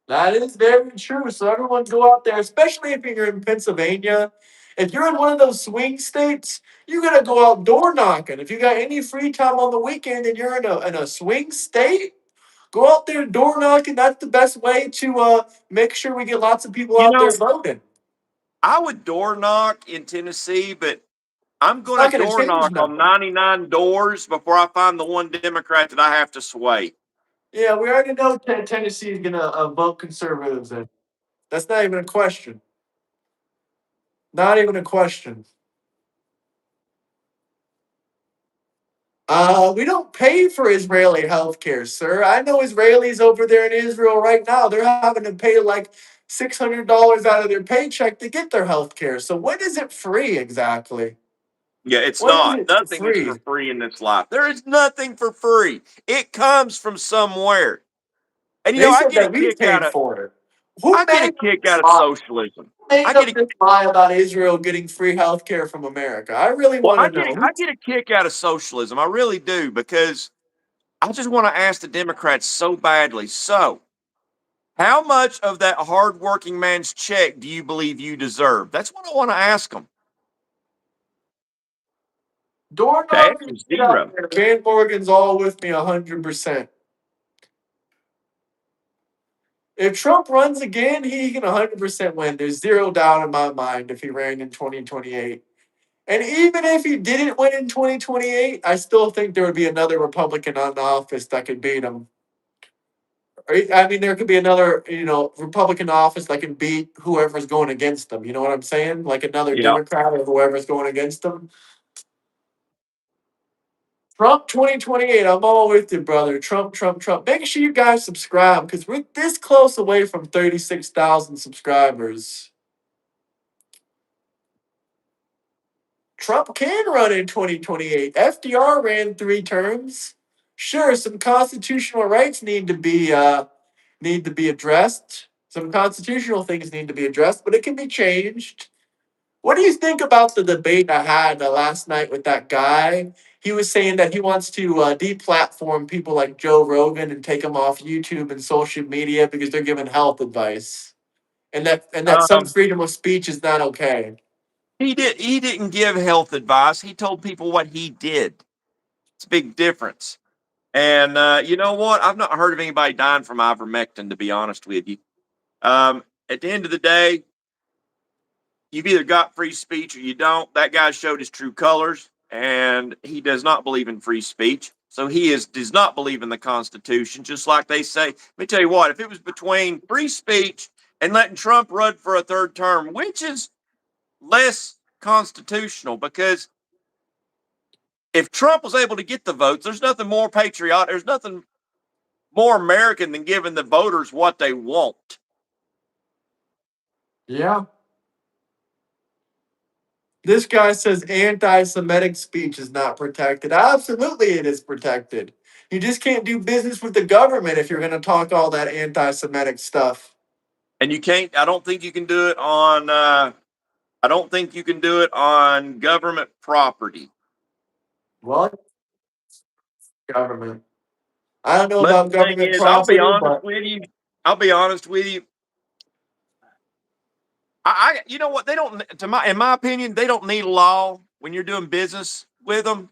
A: That is very true. So everyone go out there, especially if you're in Pennsylvania. If you're in one of those swing states, you gotta go out door knocking. If you got any free time on the weekend and you're in a swing state, go out there door knocking. That's the best way to make sure we get lots of people
B: You
A: out there
B: know,
A: voting.
B: I would door knock in Tennessee, but I'm
A: It's
B: going to
A: not gonna
B: door
A: change
B: knock on
A: nothing.
B: 99 doors before I find the one Democrat that I have to sway.
A: Yeah, we already know Tennessee is gonna vote conservatives in. That's not even a question. Not even a question. We don't pay for Israeli healthcare, sir. I know Israelis over there in Israel right now. They're having to pay like $600 out of their paycheck to get their healthcare. So when is it free exactly?
B: Yeah, it's
A: When is
B: not.
A: it
B: Nothing is for
A: free?
B: free in this life. There is nothing for free. It comes from somewhere. And
A: They
B: I
A: said
B: get a
A: that we
B: kick out
A: paid
B: of
A: for it. Who made up this lie?
B: socialism.
A: Who
B: I
A: made
B: get
A: up
B: a
A: this lie about Israel getting free healthcare from America? I really
B: well,
A: want to know.
B: I get a kick out of socialism. I really do because I just want to ask the Democrats so badly. So, how much of that hardworking man's check do you believe you deserve? That's what I want to ask them.
A: Door
B: The answer
A: knocking
B: is
A: shit out
B: zero.
A: there. Van Morgan's all with me 100%. If Trump runs again, he can 100% win. There's zero doubt in my mind if he ran in 2028. And even if he didn't win in 2028, I still think there would be another Republican on office that could beat him. I mean, there could be another, Republican office that can beat whoever's going against them. You know what I'm saying? Like another
B: Yeah.
A: Democrat or whoever's going against them. Trump 2028. I'm all with you, brother. Trump, Trump, Trump. Make sure you guys subscribe because we're this close away from 36,000 subscribers. Trump can run in 2028. FDR ran 3 terms. Sure, some constitutional rights need to be addressed. Some constitutional things need to be addressed, but it can be changed. What do you think about the debate I had last night with that guy? He was saying that he wants to deplatform people like Joe Rogan and take them off YouTube and social media because they're giving health advice, and that some
B: Um,
A: freedom of speech is not okay.
B: he didn't give health advice. He told people what he did. It's a big difference. And you know what? I've not heard of anybody dying from ivermectin, to be honest with you. At the end of the day, you've either got free speech or you don't. That guy showed his true colors, and he does not believe in free speech. So does not believe in the Constitution, just like they say. Let me tell you what, if it was between free speech and letting Trump run for a third term, which is less constitutional? Because if Trump was able to get the votes, there's nothing more patriotic, there's nothing more American than giving the voters what they want.
A: Yeah. This guy says anti Semitic speech is not protected. Absolutely, it is protected. You just can't do business with the government if you're going to talk all that anti Semitic stuff.
B: And you can't, I don't think you can do it on, I don't think you can do it on government property.
A: Well, government. I don't know
B: But
A: about
B: the thing
A: government
B: is, I'll be
A: property,
B: honest
A: but
B: with you. I'll be honest with you. You know what? They don't, in my opinion, they don't need a law when you're doing business with them.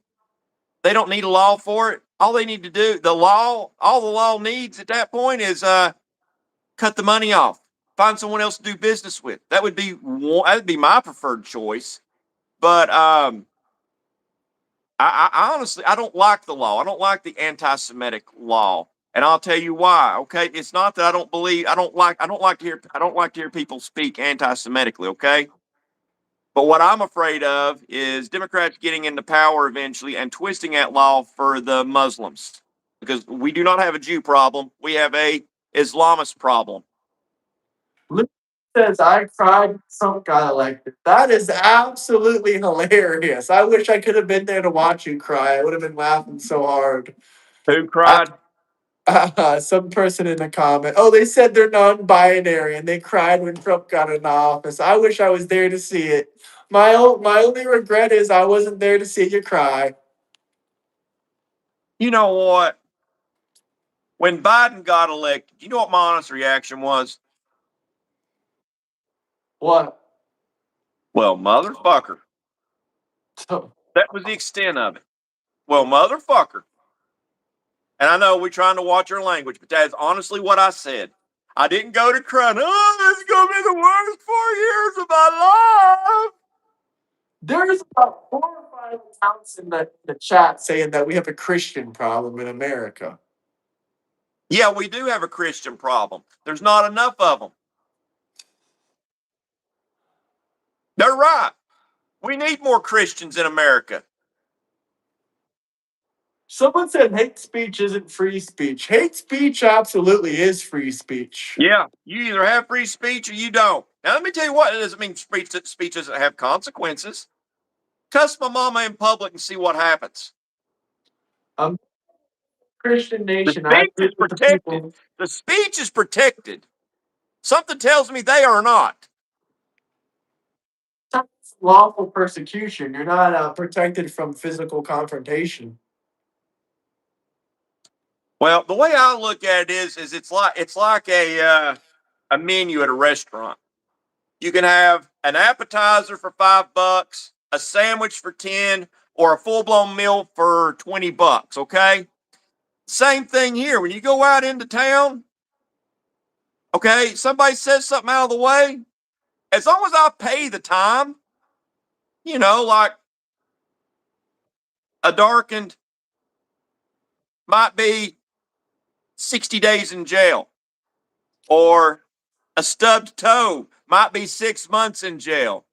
B: They don't need a law for it. All they need to do, all the law needs at that point is cut the money off, find someone else to do business with. That would be my preferred choice. But I honestly I don't like the law. I don't like the anti-Semitic law, and I'll tell you why. Okay, it's not that I don't believe I don't like to hear people speak anti-Semitically. Okay, but what I'm afraid of is Democrats getting into power eventually and twisting that law for the Muslims because we do not have a Jew problem. We have a Islamist problem.
A: Luke says I cried when Trump got elected. That is absolutely hilarious. I wish I could have been there to watch you cry. I would have been laughing so hard.
B: Who
A: I,
B: cried?
A: some person in the comment. Oh, they said they're non-binary and they cried when Trump got in office. I wish I was there to see it. My only regret is I wasn't there to see you cry.
B: You know what? When Biden got elected, you know what my honest reaction was?
A: What?
B: Well, motherfucker. That was the extent of it. Well, motherfucker. And I know we're trying to watch our language, but that's honestly what I said. I didn't go to crying, oh, this is going to be the worst 4 years of my life.
A: There's about 4 or 5 accounts in the chat saying that we have a Christian problem in America.
B: Yeah, we do have a Christian problem. There's not enough of them. They're right. We need more Christians in America.
A: Someone said hate speech isn't free speech. Hate speech absolutely is free speech.
B: Yeah, you either have free speech or you don't. Now, let me tell you what, it doesn't mean speech doesn't have consequences. Cuss my mama in public and see what happens.
A: I'm Christian
B: The
A: nation. I
B: speech
A: agree
B: is
A: with the
B: protected.
A: people.
B: The speech is protected. Something tells me they are not.
A: It's lawful persecution. You're not protected from physical confrontation.
B: Well, the way I look at it is it's like a menu at a restaurant. You can have an appetizer for $5, a sandwich for 10, or a full blown meal for $20. Okay, same thing here. When you go out into town, okay, somebody says something out of the way. As long as I pay the time, like a darkened might be 60 days in jail, or a stubbed toe might be 6 months in jail,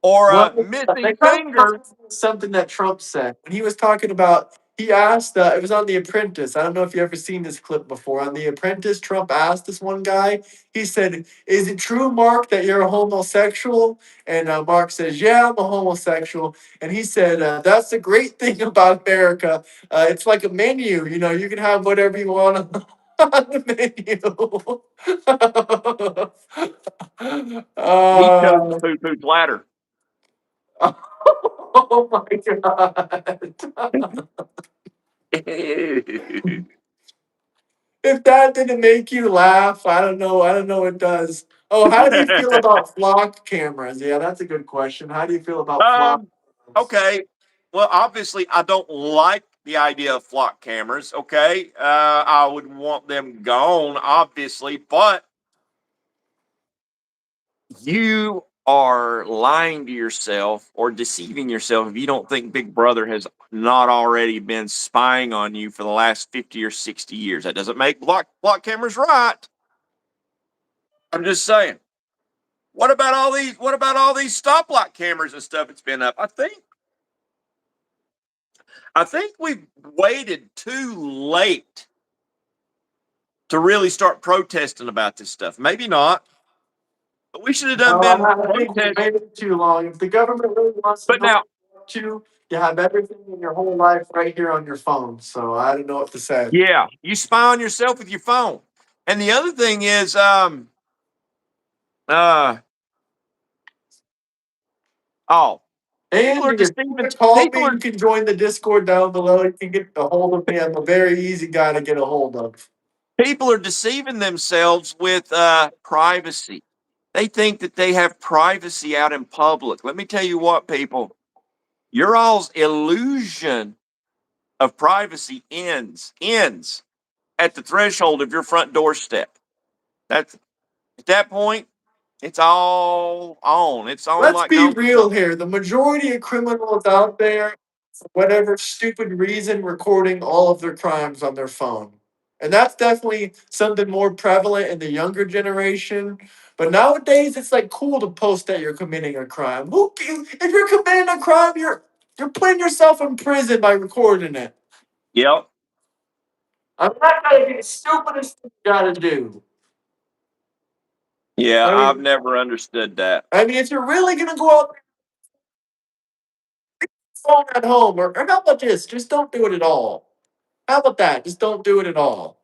B: or
A: Well,
B: a
A: that
B: missing
A: kind of
B: finger.
A: reminds me of something that Trump said when he was talking about. He asked. It was on The Apprentice. I don't know if you ever seen this clip before. On The Apprentice, Trump asked this one guy. He said, "Is it true, Mark, that you're a homosexual?" And Mark says, "Yeah, I'm a homosexual." And he said, "That's the great thing about America. It's like a menu. You know, you can have whatever you want on the menu."
B: He chose the poo-poo platter.
A: Oh my god. If that didn't make you laugh, I don't know. I don't know what does. Oh, how do you feel about flock cameras? Yeah, that's a good question. How do you feel about flock
B: um,
A: cameras?
B: okay. Well, obviously, I don't like the idea of flock cameras. Okay. I would want them gone, obviously, but you are lying to yourself or deceiving yourself if you don't think Big Brother has not already been spying on you for the last 50 or 60 years. That doesn't make block cameras right. I'm just saying. What about all these stoplight cameras and stuff that's been up? I think we've waited too late to really start protesting about this stuff. Maybe not, but we should have done
A: No,
B: been
A: I think we
B: protest.
A: waited too long. If the government really wants to
B: But
A: know what
B: now,
A: you're up to, you have everything in your whole life right here on your phone. So I don't know what to say.
B: yeah, you spy on yourself with your phone. And the other thing is, uh, oh, people
A: And
B: are
A: if you
B: deceiving.
A: want to call
B: People
A: me,
B: are
A: you can join the Discord down below. You can get a hold of me. I'm a very easy guy to get a hold of.
B: people are deceiving themselves with privacy. They think that they have privacy out in public. Let me tell you what, people, your all's illusion of privacy ends at the threshold of your front doorstep. That's at that point, it's all on. It's on
A: Let's
B: like
A: be
B: no tomorrow.
A: real here. The majority of criminals out there, for whatever stupid reason, recording all of their crimes on their phone. And that's definitely something more prevalent in the younger generation. But nowadays, it's like cool to post that you're committing a crime. If you're committing a crime, you're putting yourself in prison by recording it.
B: Yep.
A: I mean, that's like the stupidest thing you gotta do.
B: Yeah,
A: I
B: I've
A: mean,
B: never understood that.
A: if you're really gonna go out phone at home, or how about this? Just don't do it at all. How about that? Just don't do it at all.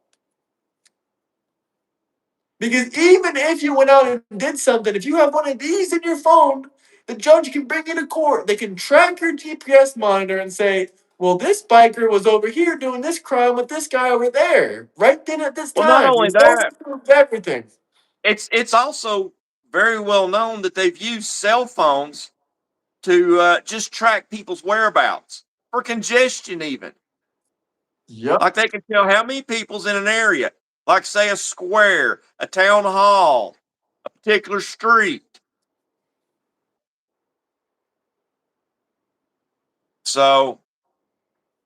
A: Because even if you went out and did something, if you have one of these in your phone, the judge can bring you to court. They can track your GPS monitor and say, well, this biker was over here doing this crime with this guy over there, right then at this
B: Well, not
A: time.
B: only
A: There's no
B: that,
A: proof of everything.
B: it's also very well known that they've used cell phones to just track people's whereabouts for congestion, even.
A: Yep.
B: Like they can tell how many people's in an area, like say a square, a town hall, a particular street. So,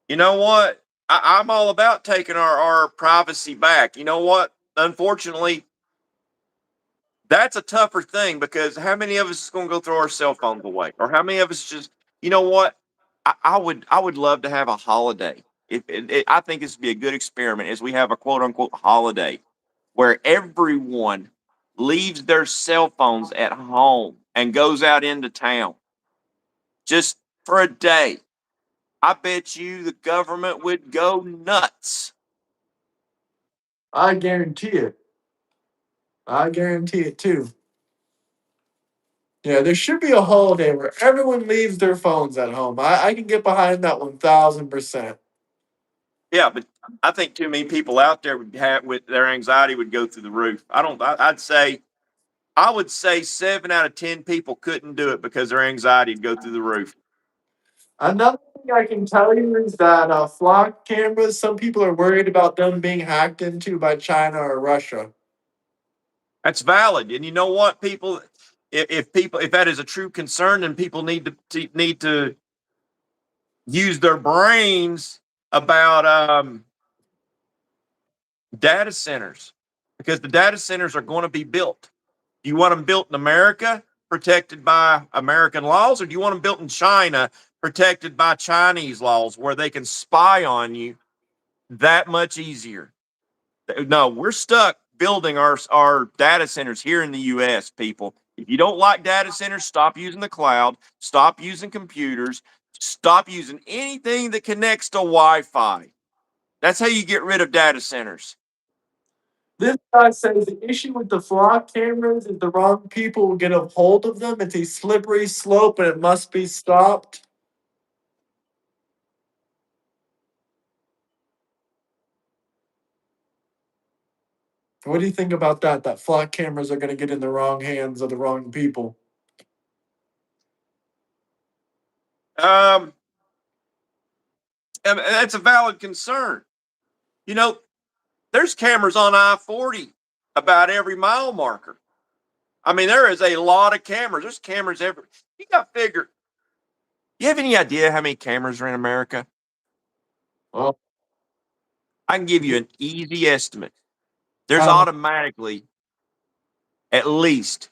B: you know what? I'm all about taking our privacy back. You know what? Unfortunately, that's a tougher thing because how many of us is going to go throw our cell phones away, or how many of us just, you know what? I would love to have a holiday I think this would be a good experiment as we have a quote unquote holiday where everyone leaves their cell phones at home and goes out into town just for a day. I bet you the government would go nuts.
A: I guarantee it. I guarantee it too. Yeah, there should be a holiday where everyone leaves their phones at home. I can get behind that 1000%.
B: Yeah, but I think too many people out there would have with their anxiety would go through the roof. I don't. I would say 7 out of 10 people couldn't do it because their anxiety would go through the roof.
A: Another thing I can tell you is that flock cameras, some people are worried about them being hacked into by China or Russia.
B: That's valid, and you know what, people. If that is a true concern, then people need to use their brains about data centers because the data centers are going to be built. Do you want them built in America, protected by American laws, or do you want them built in China, protected by Chinese laws, where they can spy on you that much easier? No, we're stuck building our data centers here in the US, people. If you don't like data centers, stop using the cloud, stop using computers, stop using anything that connects to Wi Fi. That's how you get rid of data centers.
A: This guy says the issue with the flock cameras is the wrong people will get a hold of them. It's a slippery slope and it must be stopped. What do you think about that? That flock cameras are going to get in the wrong hands of the wrong people.
B: Um, and that's a valid concern. You know, there's cameras on I-40 about every mile marker. I mean, there is a lot of cameras. There's cameras every. You got to figure. You have any idea how many cameras are in America?
A: Well,
B: I can give you an easy estimate. There's
A: how?
B: automatically at least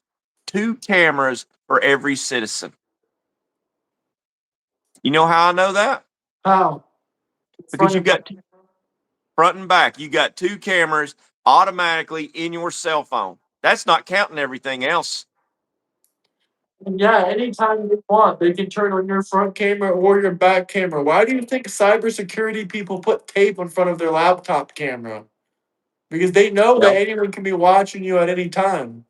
B: 2 cameras for every citizen. You know how I know that?
A: How?
B: Because
A: Front
B: you've
A: and back.
B: got front and back. You got 2 cameras automatically in your cell phone. That's not counting everything else.
A: And yeah, anytime they want, they can turn on your front camera or your back camera. Why do you think cybersecurity people put tape in front of their laptop camera? Because they know that
B: Well,
A: anyone can be watching you at any time.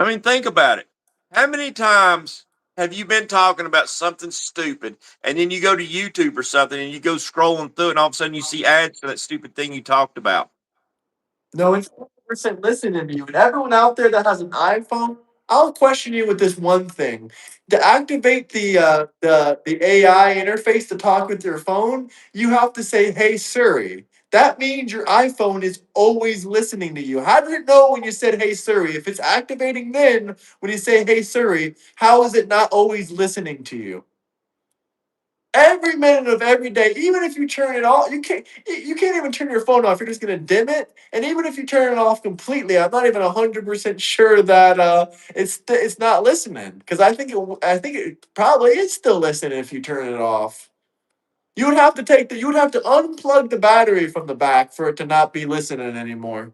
B: I mean, think about it. How many times have you been talking about something stupid and then you go to YouTube or something and you go scrolling through it and all of a sudden you see ads for that stupid thing you talked about?
A: No, it's 100% listening to you. And everyone out there that has an iPhone, I'll question you with this one thing. To activate the AI interface to talk with your phone, you have to say, "Hey Siri." That means your iPhone is always listening to you. How did it know when you said "Hey Siri"? If it's activating then when you say "Hey Siri," how is it not always listening to you? Every minute of every day, even if you turn it off, you can't even turn your phone off. You're just gonna dim it, and even if you turn it off completely, I'm not even 100% sure that it's not listening because I think it probably is still listening if you turn it off. You would have to unplug the battery from the back for it to not be listening anymore.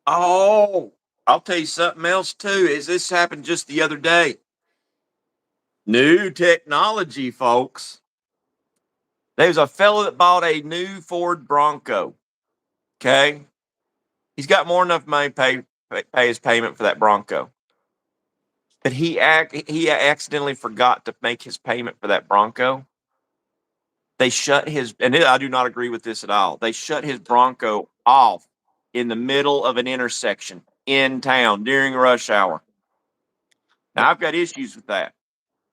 B: Oh, I'll tell you something else too. Is this happened just the other day? New technology, folks. There's a fellow that bought a new Ford Bronco. Okay, he's got more than enough money to pay his payment for that Bronco. But he accidentally forgot to make his payment for that Bronco. They shut his, and I do not agree with this at all. They shut his Bronco off in the middle of an intersection in town during rush hour. Now, I've got issues with that.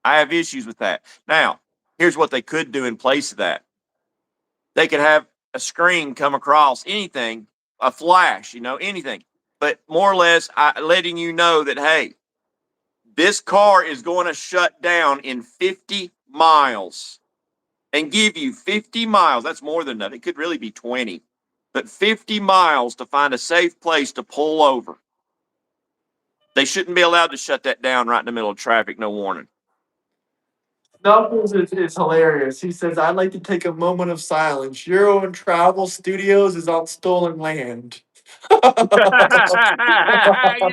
B: I have issues with that. Now, here's what they could do in place of that. They could have a screen come across anything, a flash, anything, but more or less letting you know that, hey, this car is going to shut down in 50 miles and give you 50 miles. That's more than that. It could really be 20, but 50 miles to find a safe place to pull over. They shouldn't be allowed to shut that down right in the middle of traffic, no warning.
A: Knuckles is hilarious. He says, I'd like to take a moment of silence. Euro and Travel Studios is on stolen land.
B: You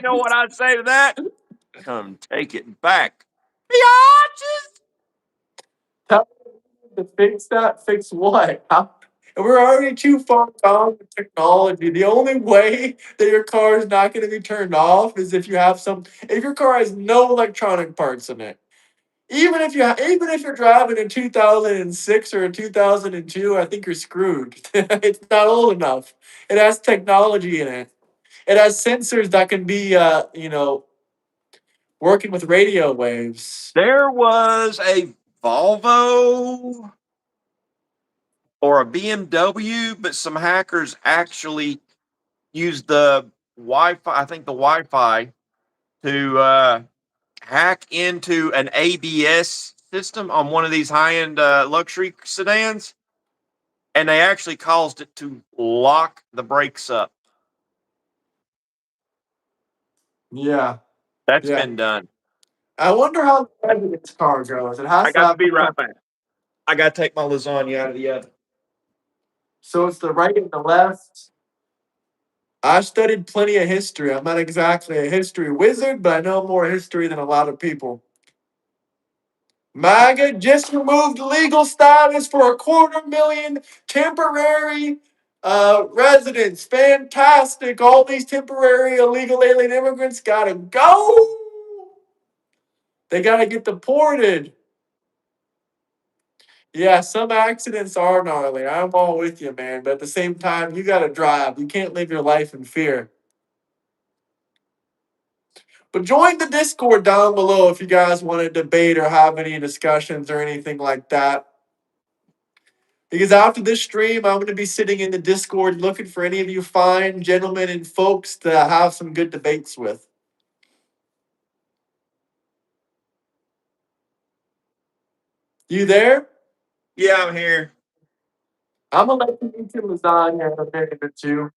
B: know what I'd say to that? Come take it back. Biatches!
A: Tell me to fix that. Fix what? And we're already too far gone with technology. The only way that your car is not going to be turned off is if you have if your car has no electronic parts in it. Even if you're driving in 2006 or 2002, I think you're screwed. It's not old enough. It has technology in it. It has sensors that can be, working with radio waves.
B: There was a Volvo or a BMW, but some hackers actually used the Wi-Fi, I think the Wi-Fi, to hack into an ABS system on one of these high-end luxury sedans, and they actually caused it to lock the brakes up.
A: Yeah,
B: That's
A: yeah.
B: been done.
A: I wonder how the president's car goes. It
B: I
A: has to
B: got to
A: have.
B: be right back. I got to take my lasagna out of the oven.
A: So it's the right and the left. I studied plenty of history. I'm not exactly a history wizard, but I know more history than a lot of people. MAGA just removed legal status for 250,000 temporary residents. Fantastic. All these temporary illegal alien immigrants gotta go. They gotta get deported. Yeah, some accidents are gnarly. I'm all with you, man. But at the same time, you gotta drive. You can't live your life in fear. But join the Discord down below if you guys want to debate or have any discussions or anything like that. Because after this stream, I'm going to be sitting in the Discord looking for any of you fine gentlemen and folks to have some good debates with. You there?
B: Yeah, I'm here.
A: I'm going to let you eat your lasagna in a minute or two.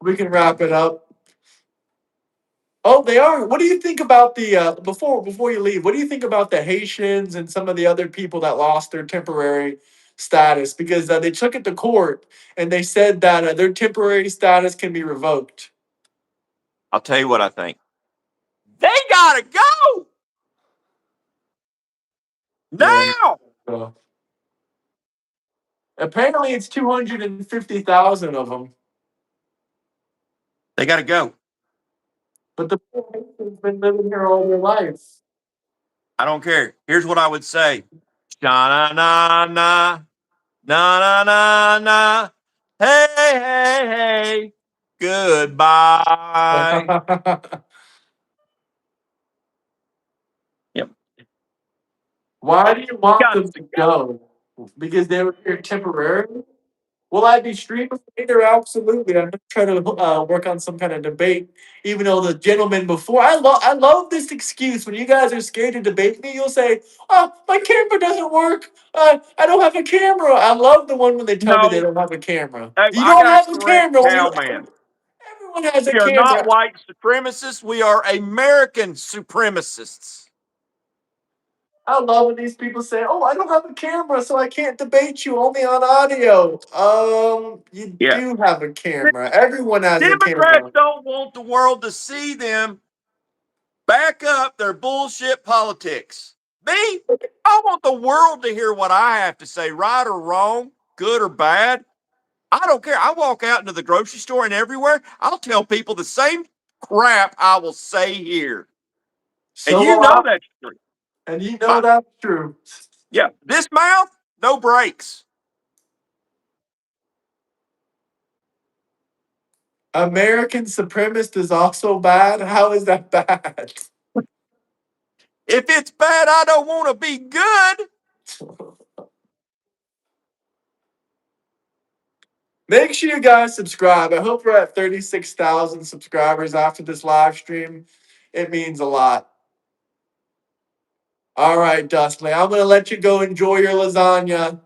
A: We can wrap it up. Oh, they are. What do you think about the before you leave? What do you think about the Haitians and some of the other people that lost their temporary status because they took it to court and they said that their temporary status can be revoked?
B: I'll tell you what I think. They gotta go
A: Yeah.
B: now.
A: So, apparently, it's 250,000 of them.
B: They gotta go.
A: But the poor Haitians been living here all their life.
B: I don't care. Here's what I would say. Sha na na na na na na na. Hey hey hey. Goodbye. Yep.
A: Why do you want
B: Got
A: them
B: to
A: to
B: go.
A: go? Because they were here temporarily? Will I be streaming later? Absolutely. I'm gonna try to work on some kind of debate. Even though the gentleman before, I love this excuse. When you guys are scared to debate me, you'll say, "Oh, my camera doesn't work. I don't have a camera." I love the one when they tell me they
B: No,
A: don't have a camera.
B: hey,
A: You
B: I
A: don't
B: gotta
A: have a
B: correct
A: camera.
B: Cowman.
A: Everyone has a
B: We are not
A: camera.
B: white supremacists. We are American supremacists.
A: I love when these people say, "Oh, I don't have a camera, so I can't debate you. Only on audio." You
B: Yeah.
A: do have a camera. Everyone has a
B: Democrats
A: camera.
B: don't want the world to see them back up their bullshit politics. Me, I want the world to hear what I have to say, right or wrong, good or bad. I don't care. I walk out into the grocery store and everywhere, I'll tell people the same crap I will say here. And
A: So
B: you
A: will
B: know
A: I.
B: that's true.
A: And you know
B: My,
A: that's true.
B: yeah, this mouth, no brakes.
A: American supremacist is also bad. How is that bad?
B: If it's bad, I don't want to be good.
A: Make sure you guys subscribe. I hope we're at 36,000 subscribers after this live stream. It means a lot. All right, Dustley. I'm going to let you go enjoy your lasagna.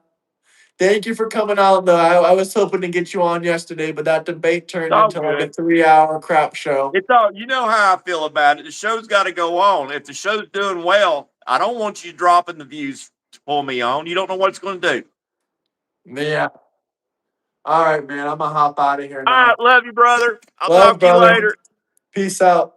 A: Thank you for coming on, though. I was hoping to get you on yesterday, but that debate turned
B: all
A: into like a
B: good.
A: 3-hour crap show.
B: It's all, you know how I feel about it. The show's got to go on. If the show's doing well, I don't want you dropping the views to pull me on. You don't know what it's going to do.
A: Yeah. All right, man. I'm gonna hop out of here
B: All
A: now.
B: right, love you, brother. I'll
A: Love,
B: talk to you
A: brother.
B: later.
A: Peace out.